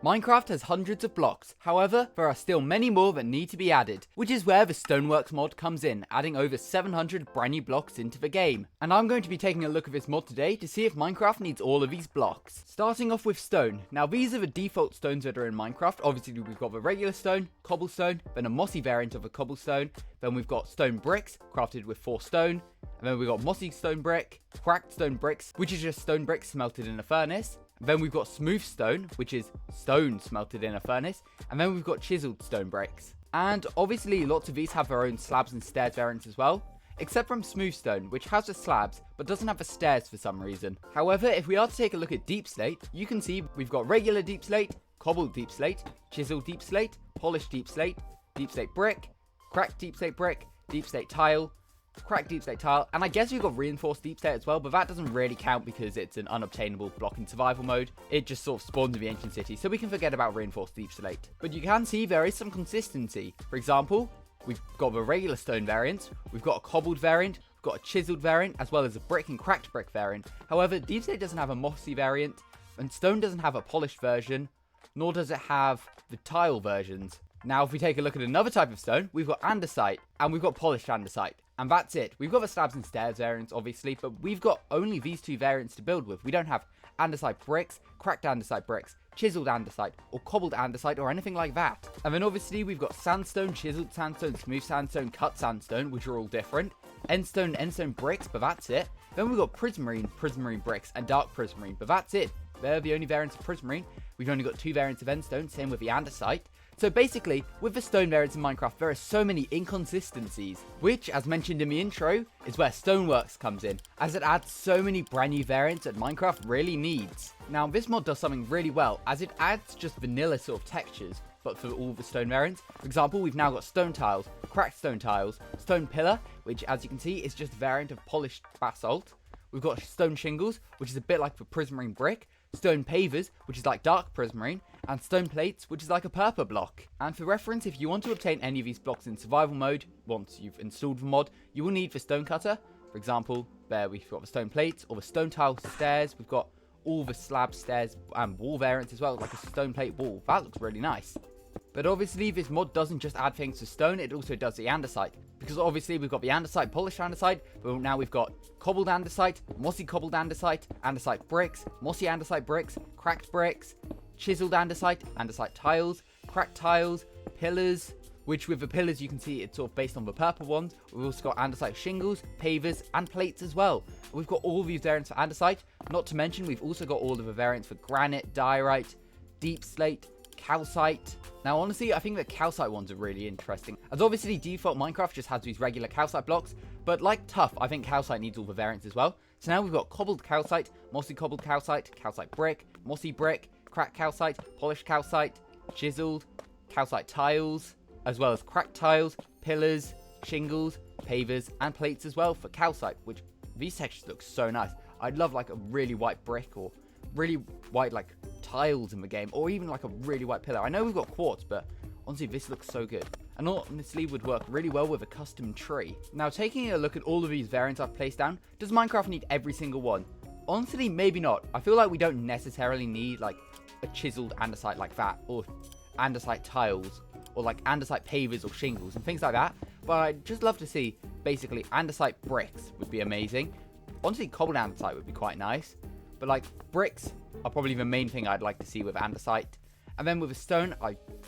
Minecraft has hundreds of blocks, however, there are still many more that need to be added, which is where the Stoneworks mod comes in, adding over 700 brand new blocks into the game. And I'm going to be taking a look at this mod today to see if Minecraft needs all of these blocks. Starting off with stone. Now these are the default stones that are in Minecraft. Obviously we've got the regular stone, cobblestone, then a mossy variant of a cobblestone, then we've got stone bricks, crafted with 4 stone, and then we've got mossy stone brick, cracked stone bricks, which is just stone bricks smelted in a furnace. Then we've got smooth stone, which is stone smelted in a furnace. And then we've got chiseled stone bricks. And obviously lots of these have their own slabs and stairs variants as well. Except from smooth stone, which has the slabs, but doesn't have the stairs for some reason. However, if we are to take a look at deep slate, you can see we've got regular deep slate, cobbled deep slate, chiseled deep slate, polished deep slate brick, cracked deep slate tile, cracked deep slate tile, and I guess we've got reinforced deep slate as well, but that doesn't really count because it's an unobtainable block in survival mode. It just sort of spawns in the ancient city, so we can forget about reinforced deep slate. But you can see there is some consistency. For example, we've got the regular stone variant, we've got a cobbled variant, we've got a chiseled variant, as well as a brick and cracked brick variant. However, deep slate doesn't have a mossy variant, and stone doesn't have a polished version, nor does it have the tile versions. Now, if we take a look at another type of stone, we've got andesite, and we've got polished andesite. And that's it. We've got the slabs and stairs variants, obviously, but we've got only these 2 variants to build with. We don't have andesite bricks, cracked andesite bricks, chiseled andesite, or cobbled andesite, or anything like that. And then obviously we've got sandstone, chiseled sandstone, smooth sandstone, cut sandstone, which are all different. Endstone bricks, but that's it. Then we've got prismarine bricks, and dark prismarine, but that's it. They're the only variants of prismarine. We've only got 2 variants of endstone, same with the andesite. So basically, with the stone variants in Minecraft, there are so many inconsistencies, which, as mentioned in the intro, is where Stoneworks comes in, as it adds so many brand new variants that Minecraft really needs. Now, this mod does something really well, as it adds just vanilla sort of textures, but for all the stone variants. For example, we've now got stone tiles, cracked stone tiles, stone pillar, which, as you can see, is just a variant of polished basalt. We've got stone shingles, which is a bit like the prismarine brick, stone pavers, which is like dark prismarine, and stone plates, which is like a purpur block. And for reference, if you want to obtain any of these blocks in survival mode, once you've installed the mod, you will need the stone cutter. For example, there we've got the stone plates, or the stone tile stairs. We've got all the slab stairs and wall variants as well, like a stone plate wall. That looks really nice. But obviously, this mod doesn't just add things to stone, it also does the andesite. Because obviously, we've got the andesite, polished andesite, but now we've got cobbled andesite, mossy cobbled andesite, andesite bricks, mossy andesite bricks, cracked bricks, chiseled andesite, andesite tiles, cracked tiles, pillars, which with the pillars you can see it's sort of based on the purple ones. We've also got andesite shingles, pavers, and plates as well. We've got all of these variants for andesite, not to mention we've also got all of the variants for granite, diorite, deep slate, calcite. Now honestly, I think the calcite ones are really interesting, as obviously default Minecraft just has these regular calcite blocks, but like tough, I think calcite needs all the variants as well. So now we've got cobbled calcite, mossy cobbled calcite, calcite brick, mossy brick, cracked calcite, polished calcite, chiseled, calcite tiles, as well as cracked tiles, pillars, shingles, pavers, and plates as well for calcite, which these textures look so nice. I'd love like a really white brick or really white like tiles in the game, or even like a really white pillar. I know we've got quartz, but honestly this looks so good, and honestly would work really well with a custom tree. Now taking a look at all of these variants I've placed down, does Minecraft need every single one? Honestly, maybe not. I feel like we don't necessarily need like a chiseled andesite like that, or andesite tiles, or like andesite pavers or shingles and things like that, but I'd just love to see basically andesite bricks would be amazing. Honestly, cobbled andesite would be quite nice, but like bricks are probably the main thing I'd like to see with andesite. And then with the stone,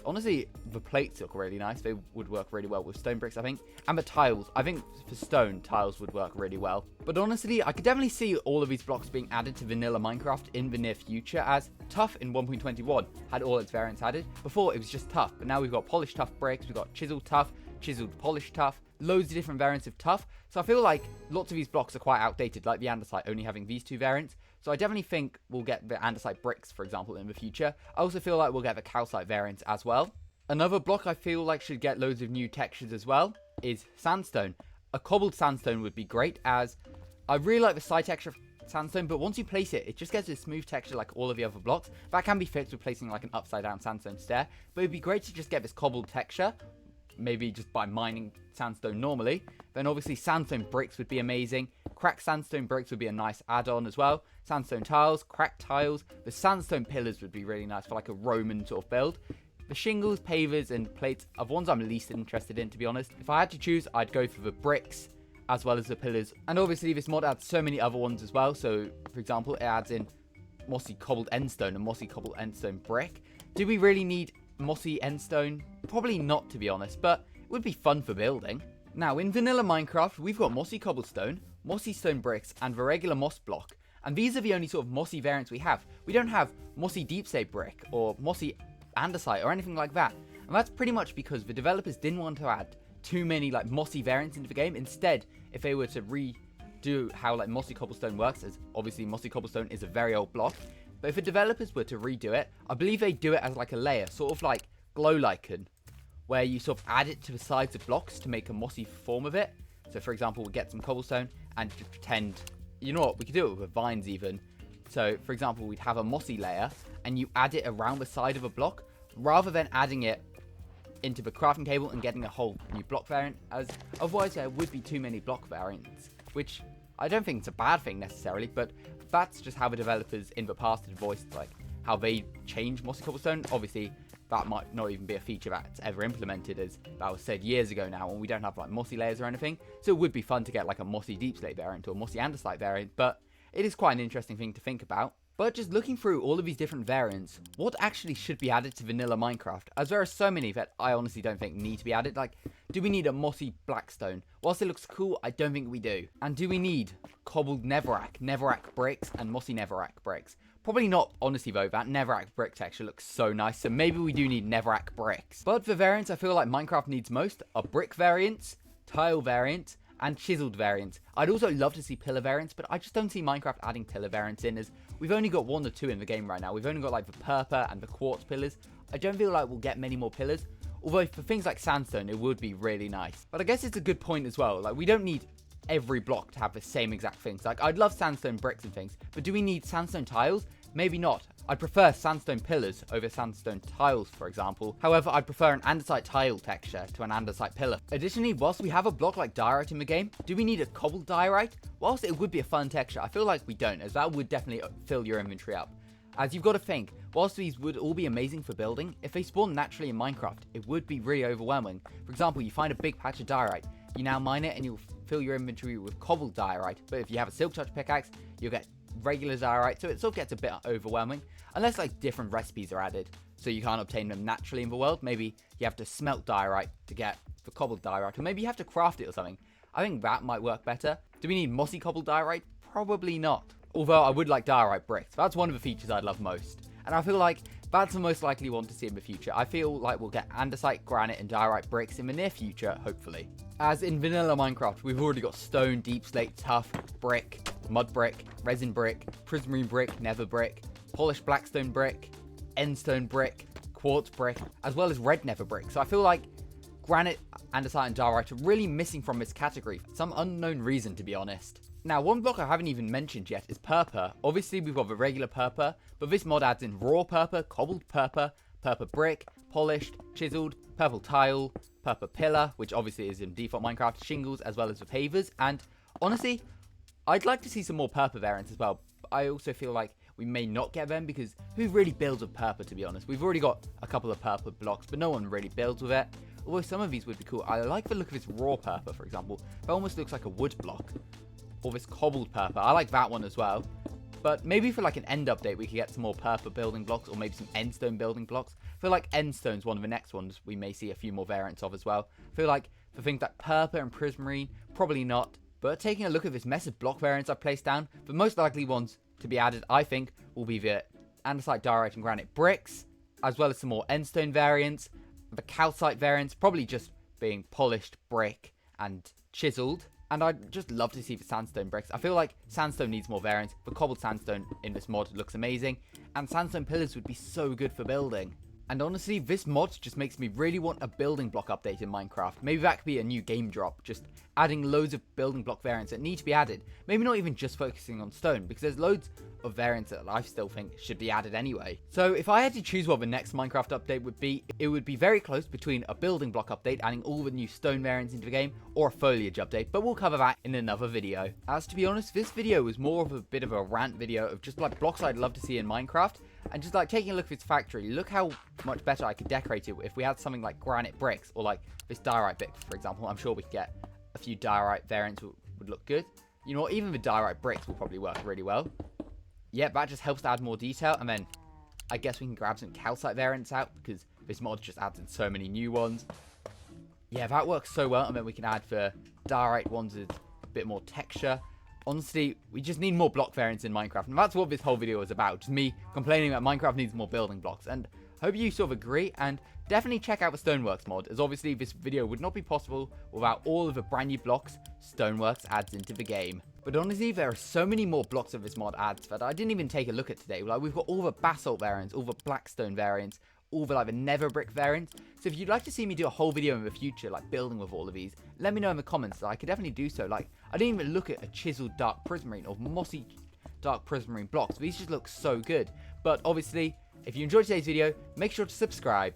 honestly, the plates look really nice. They would work really well with stone bricks, I think. And the tiles, I think for stone, tiles would work really well. But honestly, I could definitely see all of these blocks being added to vanilla Minecraft in the near future, as tough in 1.21 had all its variants added. Before, it was just tough, but now we've got polished tough bricks, we've got chiseled tough, chiseled polished tough, loads of different variants of tough. So I feel like lots of these blocks are quite outdated, like the andesite only having these 2 variants. So I definitely think we'll get the andesite bricks, for example, in the future. I also feel like we'll get the calcite variants as well. Another block I feel like should get loads of new textures as well is sandstone. A cobbled sandstone would be great, as I really like the side texture of sandstone, but once you place it, it just gets a smooth texture like all of the other blocks. That can be fixed with placing like an upside down sandstone stair, but it'd be great to just get this cobbled texture, maybe just by mining sandstone normally. Then obviously sandstone bricks would be amazing. Cracked sandstone bricks would be a nice add-on as well. sandstone tiles, cracked tiles. The sandstone pillars would be really nice for like a Roman sort of build. The shingles, pavers, and plates are the ones I'm least interested in, to be honest. If I had to choose, I'd go for the bricks as well as the pillars. And obviously this mod adds so many other ones as well. So for example, it adds in mossy cobbled endstone and mossy cobbled endstone brick. Do we really need mossy endstone? Probably not, to be honest, but it would be fun for building. Now in vanilla Minecraft, we've got mossy cobblestone, mossy stone bricks, and the regular moss block. And these are the only sort of mossy variants we have. We don't have mossy deep slate brick or mossy andesite or anything like that. And that's pretty much because the developers didn't want to add too many like mossy variants into the game. Instead, if they were to redo how like mossy cobblestone works, as obviously mossy cobblestone is a very old block, but if the developers were to redo it, I believe they do it as like a layer, sort of like glow lichen, where you sort of add it to the sides of blocks to make a mossy form of it. So for example, we get some cobblestone and just pretend, you know what, we could do it with vines even. So for example, we'd have a mossy layer and you add it around the side of a block rather than adding it into the crafting table and getting a whole new block variant, as otherwise there would be too many block variants, which I don't think it's a bad thing necessarily, but that's just how the developers in the past had voiced like how they change mossy cobblestone. Obviously that might not even be a feature that's ever implemented, as that was said years ago now, and we don't have like mossy layers or anything, so it would be fun to get like a mossy deep slate variant or mossy andesite variant, but it is quite an interesting thing to think about. But just looking through all of these different variants, what actually should be added to vanilla Minecraft? As there are so many that I honestly don't think need to be added. Like, do we need a mossy blackstone? Whilst it looks cool, I don't think we do. And do we need cobbled netherrack bricks, and mossy netherrack bricks? Probably not, honestly though. That netherrack brick texture looks so nice, so maybe we do need netherrack bricks. But the variants I feel like Minecraft needs most are brick variants, tile variants, and chiseled variants. I'd also love to see pillar variants, but I just don't see Minecraft adding pillar variants in, as we've only got 1 or 2 in the game right now. We've only got like the purpur and the quartz pillars. I don't feel like we'll get many more pillars, although for things like sandstone it would be really nice. But I guess it's a good point as well, like we don't need every block to have the same exact things. Like I'd love sandstone bricks and things, but do we need sandstone tiles? Maybe not. I'd prefer sandstone pillars over sandstone tiles, for example. However, I'd prefer an andesite tile texture to an andesite pillar. Additionally, whilst we have a block like diorite in the game, do we need a cobbled diorite? Whilst it would be a fun texture, I feel like we don't, as that would definitely fill your inventory up. As you've got to think, whilst these would all be amazing for building, if they spawn naturally in Minecraft, it would be really overwhelming. For example, you find a big patch of diorite, you now mine it and you'll fill your inventory with cobbled diorite, but if you have a silk touch pickaxe, you'll get regular diorite, so it sort of gets a bit overwhelming, unless like different recipes are added, so you can't obtain them naturally in the world. Maybe you have to smelt diorite to get the cobbled diorite, or maybe you have to craft it or something. I think that might work better. Do we need mossy cobbled diorite? Probably not. Although I would like diorite bricks. That's one of the features I'd love most, and I feel like that's the most likely one to see in the future. I feel like we'll get andesite, granite, and diorite bricks in the near future, hopefully. As in vanilla Minecraft, we've already got stone, deep slate, tuff, brick, mud brick, resin brick, prismarine brick, nether brick, polished blackstone brick, endstone brick, quartz brick, as well as red nether brick. So I feel like granite, andesite, and diorite are really missing from this category for some unknown reason, to be honest. Now, one block I haven't even mentioned yet is purpur. Obviously, we've got the regular purpur, but this mod adds in raw purpur, cobbled purpur, purpur brick, polished, chiseled, purple tile, purpur pillar, which obviously is in default Minecraft, shingles, as well as the pavers. And honestly, I'd like to see some more purpur variants as well. I also feel like we may not get them, because who really builds with purpur, to be honest? We've already got a couple of purpur blocks, but no one really builds with it. Although some of these would be cool. I like the look of this raw purpur, for example. That almost looks like a wood block. Or this cobbled purpur. I like that one as well. But maybe for like an end update, we could get some more purpur building blocks, or maybe some endstone building blocks. I feel like endstone's one of the next ones we may see a few more variants of as well. I feel like for things like purpur and prismarine, probably not. But taking a look at this mess of block variants I've placed down, the most likely ones to be added, I think, will be the andesite, diorite, and granite bricks, as well as some more endstone variants. The calcite variants, probably just being polished brick and chiseled. And I'd just love to see the sandstone bricks. I feel like sandstone needs more variants. The cobbled sandstone in this mod looks amazing. And sandstone pillars would be so good for building. And honestly, this mod just makes me really want a building block update in Minecraft. Maybe that could be a new game drop, just adding loads of building block variants that need to be added. Maybe not even just focusing on stone, because there's loads of variants that I still think should be added anyway. So if I had to choose what the next Minecraft update would be, it would be very close between a building block update, adding all the new stone variants into the game, or a foliage update, but we'll cover that in another video. As to be honest, this video was more of a bit of a rant video of just like blocks I'd love to see in Minecraft, and just like taking a look at its factory. Look how much better I could decorate it if we had something like granite bricks, or like this diorite brick, for example. I'm sure we could get a few diorite variants would look good. You know what, even the diorite bricks will probably work really well. Yeah, that just helps to add more detail, and then I guess we can grab some calcite variants out, because this mod just adds in so many new ones. Yeah, that works so well, and then we can add the diorite ones with a bit more texture. Honestly, we just need more block variants in Minecraft, and that's what this whole video is about. Just me complaining that Minecraft needs more building blocks, and I hope you sort of agree, and definitely check out the Stoneworks mod, as obviously this video would not be possible without all of the brand new blocks Stoneworks adds into the game. But honestly, there are so many more blocks of this mod adds that I didn't even take a look at today. Like, we've got all the basalt variants, all the blackstone variants, all the like the nether brick variants. So if you'd like to see me do a whole video in the future, like building with all of these, let me know in the comments. I could definitely do so. Like, I didn't even look at a chiseled dark prismarine or mossy dark prismarine blocks. These just look so good. But obviously, if you enjoyed today's video, make sure to subscribe,